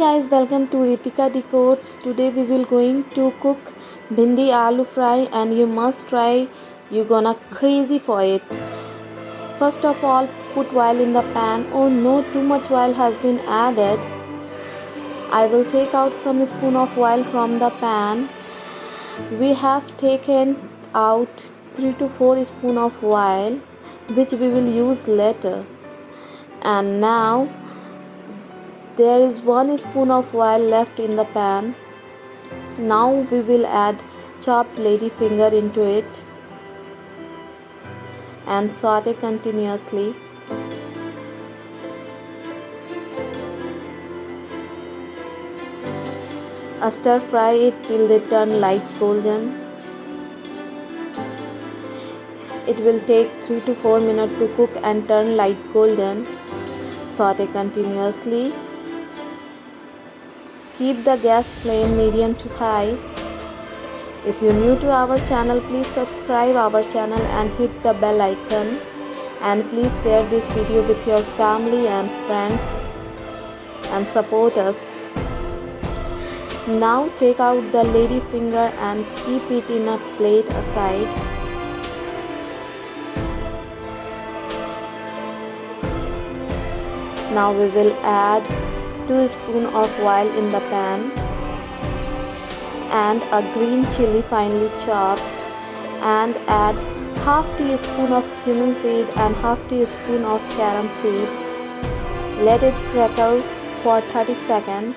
Guys, welcome to Ritika Decodes. Today we will going to cook Bhindi aloo fry and you must try. You gonna crazy for it. First of all, put oil in the pan. Oh no, too much oil has been added. I will take out some spoon of oil from the pan. We have taken out 3 to 4 spoon of oil which we will use later. And now there is 1 spoon of oil left in the pan. Now we will add chopped lady finger into it and saute continuously. Stir fry it till they turn light golden. It will take 3 to 4 minutes to cook and turn light golden. Saute continuously. Keep the gas flame medium to high. If you're new to our channel, please subscribe our channel and hit the bell icon. And please share this video with your family and friends and support us. Now take out the lady finger and keep it in a plate aside. Now we will add 2 spoons of oil in the pan and a green chili finely chopped, and add half teaspoon of cumin seed and half teaspoon of carom seed. Let it crackle for 30 seconds.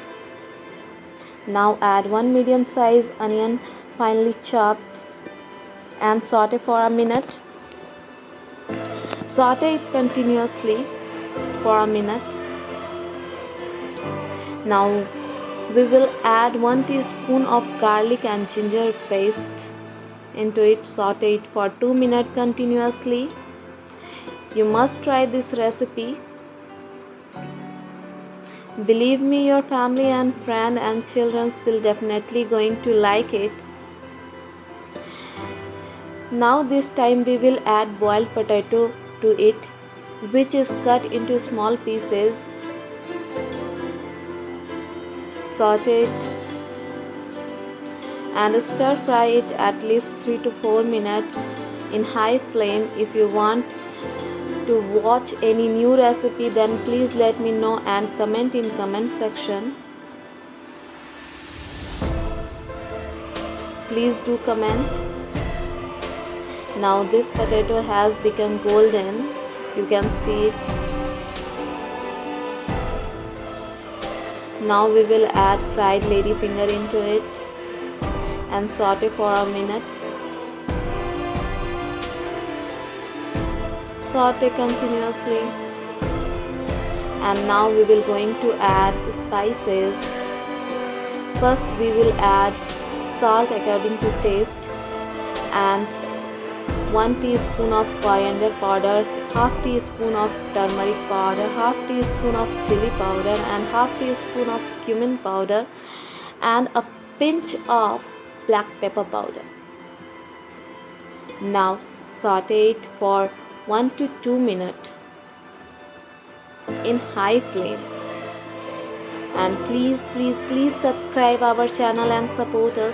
Now add 1 medium sized onion finely chopped and saute for a minute. Saute it continuously for a minute. Now we will add 1 teaspoon of garlic and ginger paste into it. Saute it for 2 minutes continuously. You must try this recipe. Believe me, your family and friend and children will definitely going to like it. Now this time we will add boiled potato to it, which is cut into small pieces. Saute it and stir fry it at least 3 to 4 minutes in high flame. If you want to watch any new recipe, then please let me know and comment in comment section. Please do comment. Now this potato has become golden. You can see it. Now we will add fried lady finger into it and saute for a minute. Saute continuously. And now we will going to add spices. First we will add salt according to taste and 1 teaspoon of coriander powder, half teaspoon of turmeric powder, half teaspoon of chili powder and half teaspoon of cumin powder and a pinch of black pepper powder. Now saute it for 1 to 2 minutes in high flame. And please subscribe our channel and support us.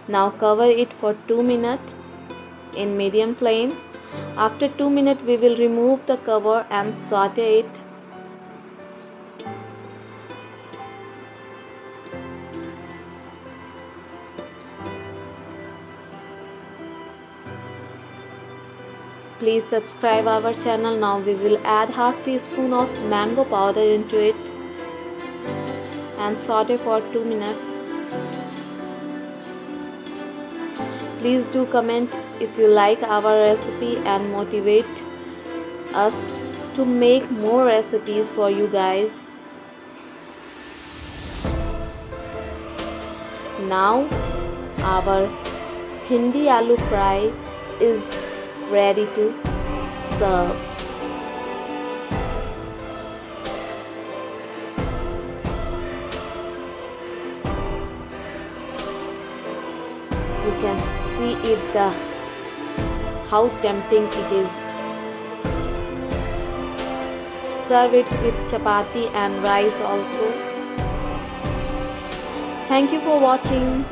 Now cover it for 2 minutes in medium flame. After 2 minutes we will remove the cover and saute it. Please subscribe our channel. Now we will add half teaspoon of mango powder into it and saute for 2 minutes. Please do comment if you like our recipe and motivate us to make more recipes for you guys. Now our Bhindi aloo fry is ready to serve. You can see it how tempting it is. serve it with chapati and rice also. Thank you for watching.